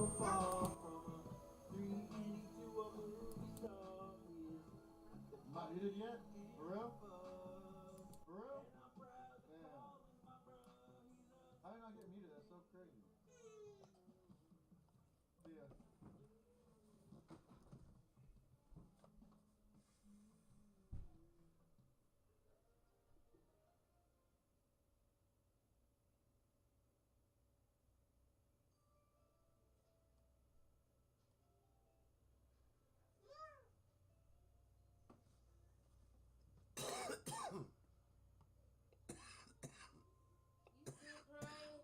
so far from a 382 of a movie star. Not hit it yet? For real? For real? Damn. How did I not get muted? That's so crazy. See ya. You still crying?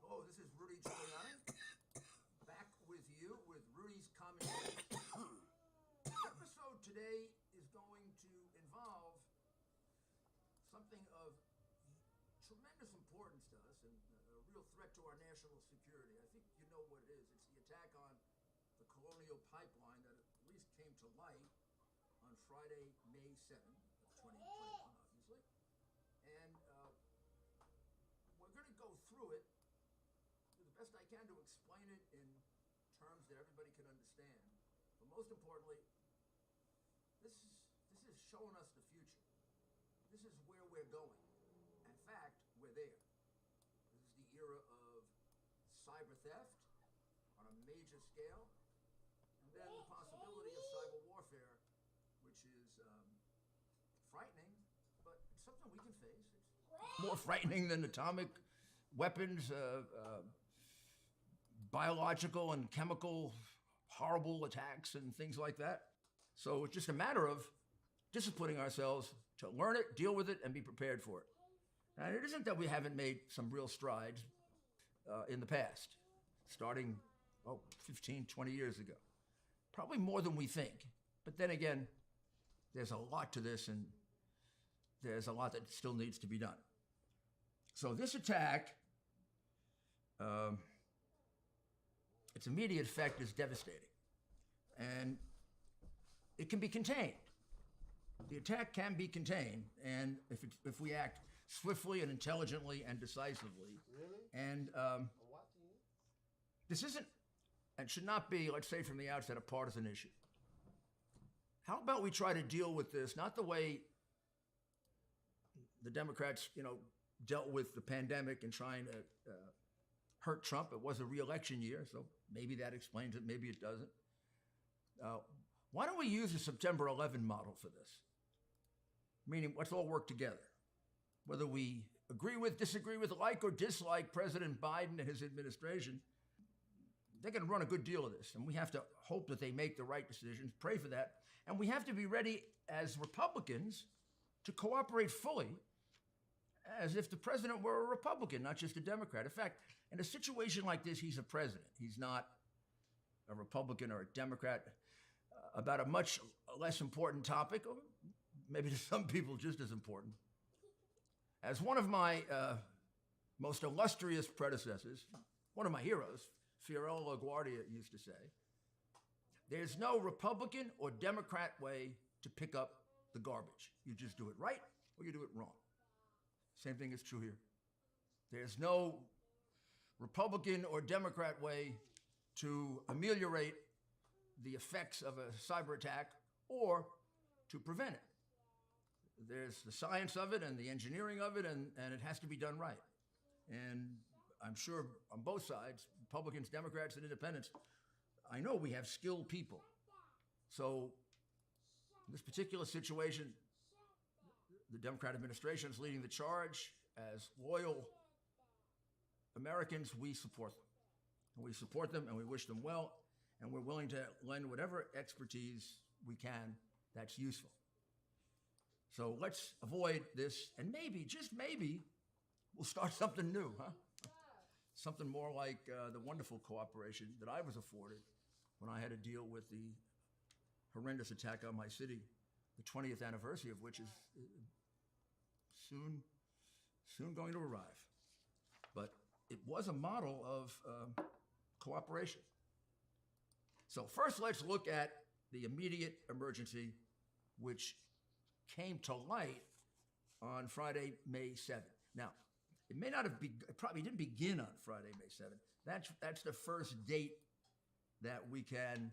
Hello, this is Rudy Giuliani, back with you with Rudy's Commentary. This episode today is going to involve something of tremendous importance to us and a real threat to our national security. I think you know what it is. It's the attack on the Colonial Pipeline that at least came to light on Friday, May 7th of 2021, obviously. And we're going to go through it, do the best I can to explain it in terms that everybody can understand. But most importantly, this is showing us the future. This is where we're going. In fact, we're there. This is the era of cyber theft on a major scale, and then the possibility of cyber warfare, which is frightening, but it's something we can face. It's more frightening than atomic weapons, biological and chemical horrible attacks and things like that. So it's just a matter of disciplining ourselves to learn it, deal with it, and be prepared for it. And it isn't that we haven't made some real strides in the past, starting 15, 20 years ago. Probably more than we think. But then again, there's a lot to this, and there's a lot that still needs to be done. So this attack, its immediate effect is devastating, and it can be contained. The attack can be contained, and if we act swiftly and intelligently and decisively. Really? And this isn't and should not be, let's say from the outset, a partisan issue. How about we try to deal with this not the way the Democrats, dealt with the pandemic and trying to hurt Trump. It was a re-election year, so maybe that explains it, maybe it doesn't. Why don't we use the September 11 model for this? Meaning, let's all work together. Whether we agree with, disagree with, like or dislike President Biden and his administration, they're going to run a good deal of this. And we have to hope that they make the right decisions, pray for that. And we have to be ready as Republicans to cooperate fully as if the president were a Republican, not just a Democrat. In fact, in a situation like this, he's a president. He's not a Republican or a Democrat. About a much less important topic, or maybe to some people just as important. As one of my most illustrious predecessors, one of my heroes, Fiorello LaGuardia, used to say, there's no Republican or Democrat way to pick up the garbage. You just do it right or you do it wrong. Same thing is true here. There's no Republican or Democrat way to ameliorate the effects of a cyber attack or to prevent it. There's the science of it and the engineering of it, and it has to be done right. And I'm sure on both sides, Republicans, Democrats, and independents, I know we have skilled people. So in this particular situation, the Democrat administration is leading the charge. As loyal Americans, we support them. And we support them and we wish them well, and we're willing to lend whatever expertise we can that's useful. So let's avoid this, and maybe, just maybe, we'll start something new, huh? Something more like the wonderful cooperation that I was afforded when I had to deal with the horrendous attack on my city, the 20th anniversary of which is soon going to arrive. But it was a model of cooperation. So first, let's look at the immediate emergency, which came to light on Friday, May 7th. Now, it may not have it probably didn't begin on Friday, May 7th. That's the first date that we can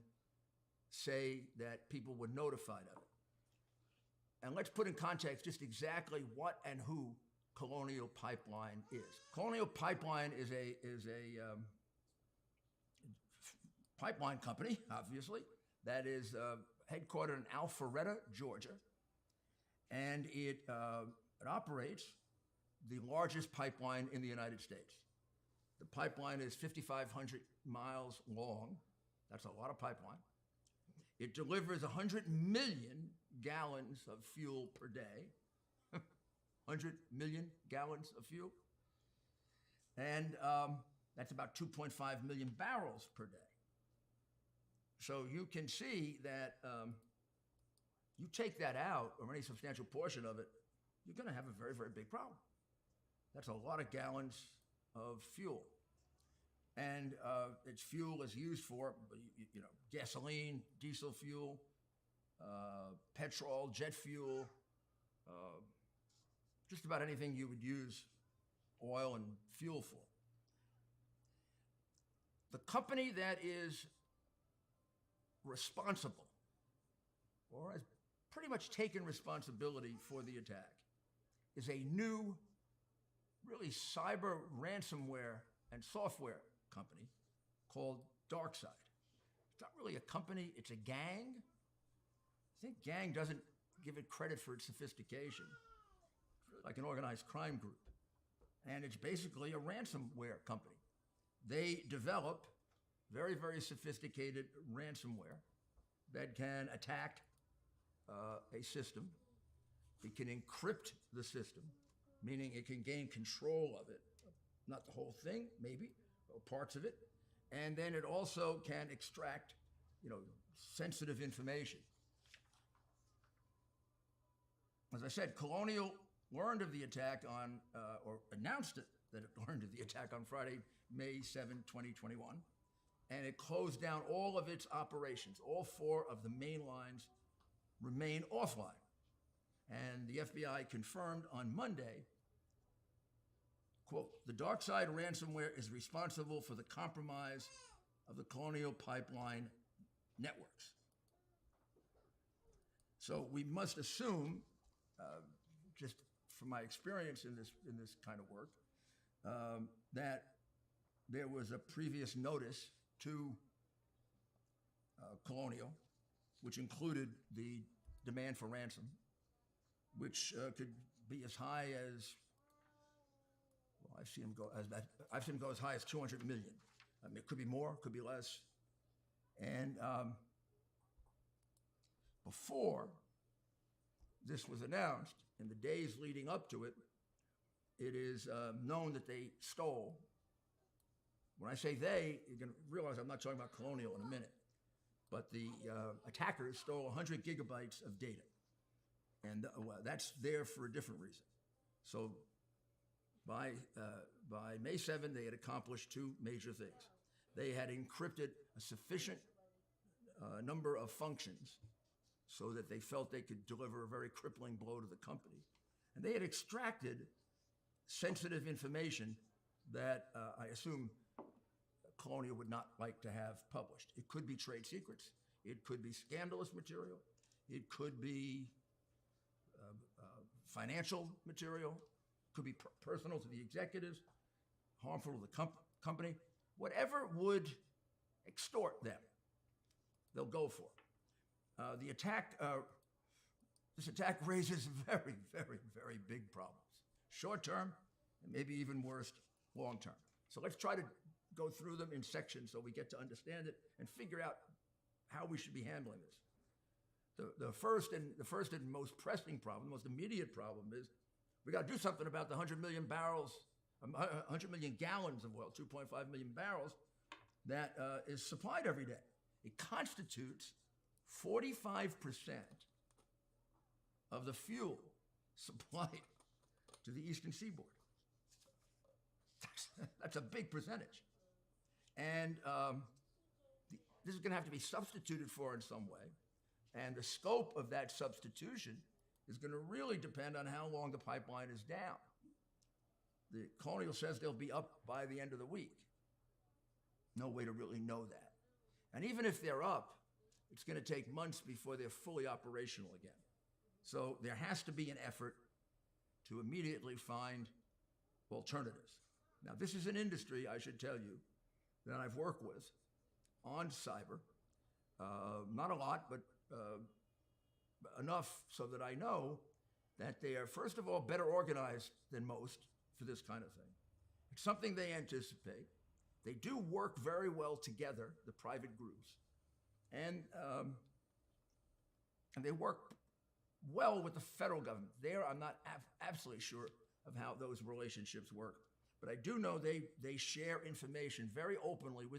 say that people were notified of it. And let's put in context just exactly what and who Colonial Pipeline is. Colonial Pipeline is a pipeline company, obviously, that is headquartered in Alpharetta, Georgia, and it operates the largest pipeline in the United States. The pipeline is 5,500 miles long. That's a lot of pipeline. It delivers 100 million gallons of fuel per day. 100 million gallons of fuel. And that's about 2.5 million barrels per day. So you can see that you take that out, or any substantial portion of it, you're going to have a very, very big problem. That's a lot of gallons of fuel. And its fuel is used for, gasoline, diesel fuel, petrol, jet fuel, just about anything you would use oil and fuel for. The company that is responsible, or has pretty much taken responsibility for the attack, is a new, really cyber ransomware and software company called DarkSide. It's not really a company, it's a gang. I think gang doesn't give it credit for its sophistication. It's really like an organized crime group. And it's basically a ransomware company. They develop very, very sophisticated ransomware that can attack a system. It can encrypt the system, meaning it can gain control of it. Not the whole thing, maybe, or parts of it. And then it also can extract, sensitive information. As I said, Colonial learned of the attack or announced that it learned of the attack on Friday, May 7, 2021. And it closed down all of its operations. All 4 of the main lines remain offline. And the FBI confirmed on Monday, quote, the DarkSide ransomware is responsible for the compromise of the Colonial Pipeline networks. So we must assume, just from my experience in this kind of work, that there was a previous notice to Colonial, which included the demand for ransom, which could be as high as, well, I've seen them go as high as 200 million. I mean, it could be more, could be less. And before this was announced, in the days leading up to it, it is known that they stole. When I say they, you're going to realize I'm not talking about Colonial in a minute. But the attackers stole 100 gigabytes of data. And well, that's there for a different reason. So by May 7, they had accomplished two major things. They had encrypted a sufficient number of functions so that they felt they could deliver a very crippling blow to the company. And they had extracted sensitive information that I assume Colonial would not like to have published. It could be trade secrets. It could be scandalous material. It could be financial material. It could be personal to the executives, harmful to the company. Whatever would extort them, they'll go for. This attack raises very, very, very big problems. Short term, and maybe even worse, long term. So let's try to go through them in sections so we get to understand it and figure out how we should be handling this. The first and most pressing problem, the most immediate problem is we got to do something about the 100 million gallons of oil, 2.5 million barrels, that is supplied every day. It constitutes 45% of the fuel supplied to the Eastern Seaboard. That's a big percentage. And this is going to have to be substituted for in some way. And the scope of that substitution is going to really depend on how long the pipeline is down. The Colonial says they'll be up by the end of the week. No way to really know that. And even if they're up, it's going to take months before they're fully operational again. So there has to be an effort to immediately find alternatives. Now, this is an industry, I should tell you, that I've worked with on cyber. Not a lot, but enough so that I know that they are, first of all, better organized than most for this kind of thing. It's something they anticipate. They do work very well together, the private groups, and they work well with the federal government. There, I'm not absolutely sure of how those relationships work, but I do know they share information very openly with